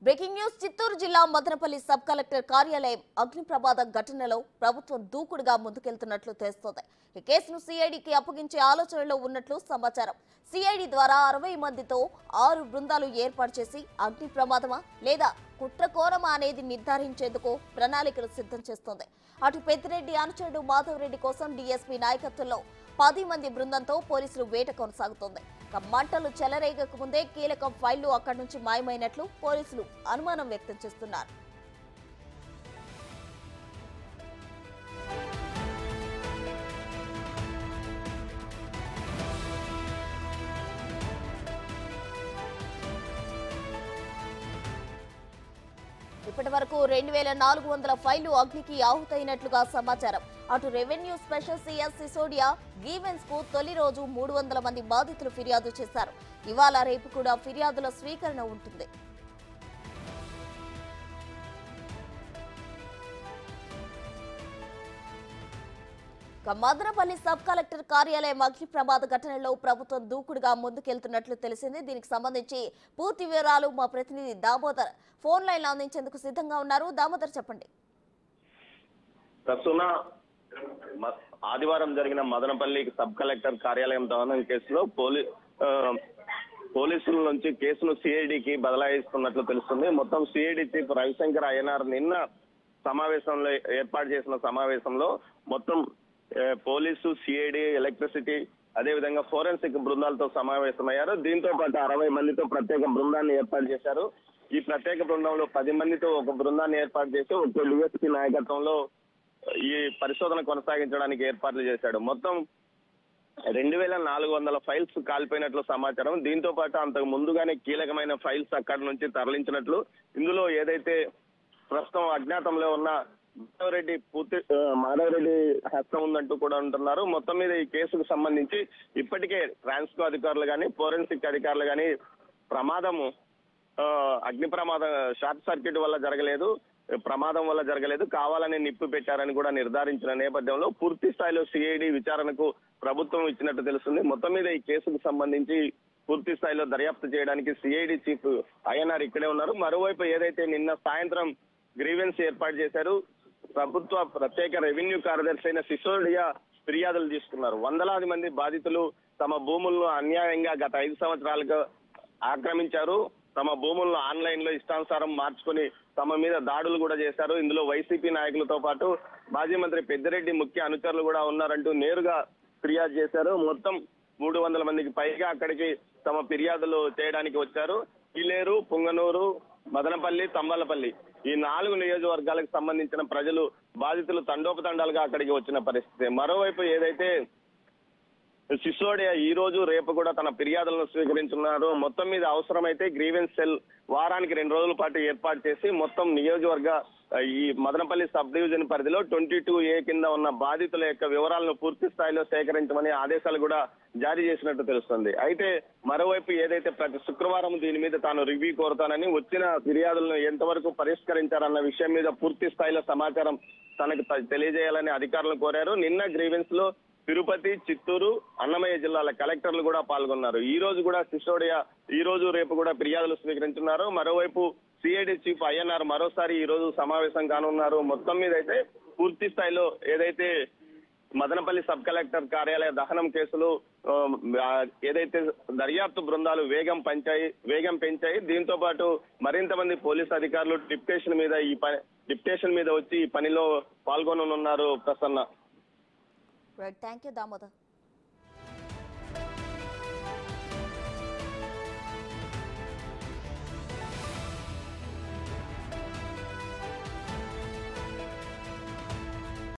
Breaking news Chittoor జిల్లా Madanapalle sub collector కార్యాలయం అగ్ని ప్రమాద ఘటనలో ప్రభుత్వం దూకుడుగా ముందుకెళ్తున్నట్లు తెలుస్తోంది. ఈ కేసును సిఐడికి అప్పగించే ఆలోచనలో ఉన్నట్లు సమాచారం. సిఐడి ద్వారా 60 మందితో 6 బృందాలు ఏర్పాటు చేసి అగ్ని ప్రమాదమా లేదా కుట్రకోణమా అనేది నిర్ధారించేందుకు ప్రణాళికలు సిద్ధం చేస్తోంది. అటు పెద్దిరెడ్డి అనుచరుడు మాధవరెడ్డి కోసం డీఎస్పీ నాయకత్వంలో 10 మంది బృందంతో పోలీసులు వేట కొనసాగుతోంది. మంటలు చెలరేగక ముందే కీలక ఫైళ్లు అక్కడి నుంచి మాయమైనట్లు పోలీసులు అనుమానం వ్యక్తం చేస్తున్నారు. ఇప్పటి వరకు 2400 ఫైళ్లు అగ్నికి ఆహుతైనట్లుగా సమాచారం. అటు revenue special CS Sisodia grievance కు తొలి రోజు 300 మంది బాధితులు ఫిర్యాదు చేశారు. ఇవాళ రేపు కూడా ఫిర్యాదుల స్వీకరణ ఉంటుంది. మదనపల్లి సబ్ కలెక్టర్ కార్యాలయం అగ్ని ప్రమాద ఘటనలో ప్రభుత్వం దూకుడుగా ముందుకెళ్తున్నట్లు తెలిసింది. దీనికి సంబంధించి పూర్తి వివరాలు మా ప్రతినిధి దామోదర్ ఫోన్ లైన్ లో అందించేందుకు సిద్ధంగా ఉన్నారు. దామోదర్ చెప్పండి. ఆదివారం జరిగిన మదనపల్లి సబ్ కలెక్టర్ కార్యాలయం దహనం కేసులో పోలీసుల నుంచి కేసును సిఐడికి బదలాయిస్తున్నట్లు తెలుస్తుంది. మొత్తం సిఐడి చీఫ్ రవిశంకర్ అయ్యనార్ నిన్న సమావేశంలో ఏర్పాటు చేసిన సమావేశంలో మొత్తం పోలీసు, సిఐడి, ఎలక్ట్రిసిటీ అదేవిధంగా ఫోరెన్సిక్ బృందాలతో సమావేశమయ్యారు. దీంతో పాటు 60 మందితో ప్రత్యేక బృందాన్ని ఏర్పాటు చేశారు. ఈ ప్రత్యేక బృందంలో 10 మందితో ఒక బృందాన్ని ఏర్పాటు చేసి ఒక డిఎస్పీ నాయకత్వంలో ఈ పరిశోధన కొనసాగించడానికి ఏర్పాట్లు చేశాడు. మొత్తం 2400 ఫైల్స్ కాల్పోయినట్లు సమాచారం. దీంతో పాటు అంతకు ముందుగానే కీలకమైన ఫైల్స్ అక్కడి నుంచి తరలించినట్లు, ఇందులో ఏదైతే ప్రస్తుతం అజ్ఞాతంలో ఉన్న మాధవరెడ్డి హస్తం ఉందంటూ కూడా ఉంటున్నారు. మొత్తం మీద ఈ కేసుకు సంబంధించి ఇప్పటికే ట్రాన్స్కో అధికారులు కానీ ఫోరెన్సిక్ అధికారులు కానీ అగ్ని ప్రమాదం షార్ట్ సర్క్యూట్ వల్ల జరగలేదు, ప్రమాదం వల్ల జరగలేదు, కావాలని నిప్పు పెట్టారని కూడా నిర్ధారించిన నేపథ్యంలో పూర్తి స్థాయిలో సిఐడి విచారణకు ప్రభుత్వం ఇచ్చినట్టు తెలుస్తుంది. మొత్తం మీద ఈ కేసుకు సంబంధించి పూర్తి స్థాయిలో దర్యాప్తు చేయడానికి సిఐడి చీఫ్ అయ్యనార్ ఇక్కడే ఉన్నారు. మరోవైపు ఏదైతే నిన్న సాయంత్రం గ్రీవెన్స్ ఏర్పాటు చేశారు, ప్రభుత్వ ప్రత్యేక రెవెన్యూ కార్యదర్శి అయిన సిసోడియా ఫిర్యాదులు తీసుకున్నారు. వందలాది మంది బాధితులు తమ భూములను అన్యాయంగా గత 5 సంవత్సరాలుగా ఆక్రమించారు. తమ భూములను ఆన్లైన్ లో ఇష్టానుసారం మార్చుకుని తమ మీద దాడులు కూడా చేశారు. ఇందులో వైసీపీ నాయకులతో పాటు మాజీ మంత్రి పెద్దిరెడ్డి ముఖ్య అనుచరులు కూడా ఉన్నారంటూ నేరుగా ఫిర్యాదు చేశారు. మొత్తం 300 మందికి పైగా అక్కడికి తమ ఫిర్యాదులు చేయడానికి వచ్చారు. పిలేరు, పుంగనూరు, మదనపల్లి, తంబలపల్లి ఈ 4 నియోజకవర్గాలకు సంబంధించిన ప్రజలు బాధితులు తండోపతండాలుగా అక్కడికి వచ్చిన పరిస్థితి. మరోవైపు ఏదైతే సిసోడియా ఈ రోజు రేపు కూడా తన ఫిర్యాదులను స్వీకరించున్నారు. మొత్తం మీద అవసరమైతే గ్రీవెన్స్ సెల్ వారానికి 2 రోజుల పాటు ఏర్పాటు చేసి మొత్తం నియోజకవర్గ ఈ మదనపల్లి సబ్ డివిజన్ పరిధిలో 22A కింద ఉన్న బాధితుల యొక్క వివరాలను పూర్తి స్థాయిలో సేకరించమని ఆదేశాలు కూడా జారీ చేసినట్టు తెలుస్తుంది. అయితే మరోవైపు ఏదైతే ప్రతి శుక్రవారం దీని మీద తాను రివ్యూ కోరుతానని, వచ్చిన ఫిర్యాదులను ఎంతవరకు పరిష్కరించారన్న విషయం మీద పూర్తి స్థాయిలో సమాచారం తనకు తెలియజేయాలని అధికారులు కోరారు. నిన్న గ్రీవెన్స్ లో తిరుపతి, చిత్తూరు, అన్నమయ్య జిల్లాల కలెక్టర్లు కూడా పాల్గొన్నారు. ఈ రోజు కూడా సిసోడియా ఈ రోజు రేపు కూడా ఫిర్యాదులు స్వీకరించున్నారు. మరోవైపు సిఐడి చీఫ్ అయ్యనార్ మరోసారి ఈ రోజు సమావేశం కానున్నారు. మొత్తం మీద అయితే పూర్తి స్థాయిలో ఏదైతే మదనపల్లి సబ్ కలెక్టర్ కార్యాలయ దహనం కేసులు ఏదైతే దర్యాప్తు బృందాలు వేగం పెంచాయి. దీంతో పాటు మరింత మంది పోలీసు అధికారులు డిప్యుటేషన్ మీద వచ్చి ఈ పనిలో పాల్గొననున్నారు. ప్రసన్న. Thank you Damodar.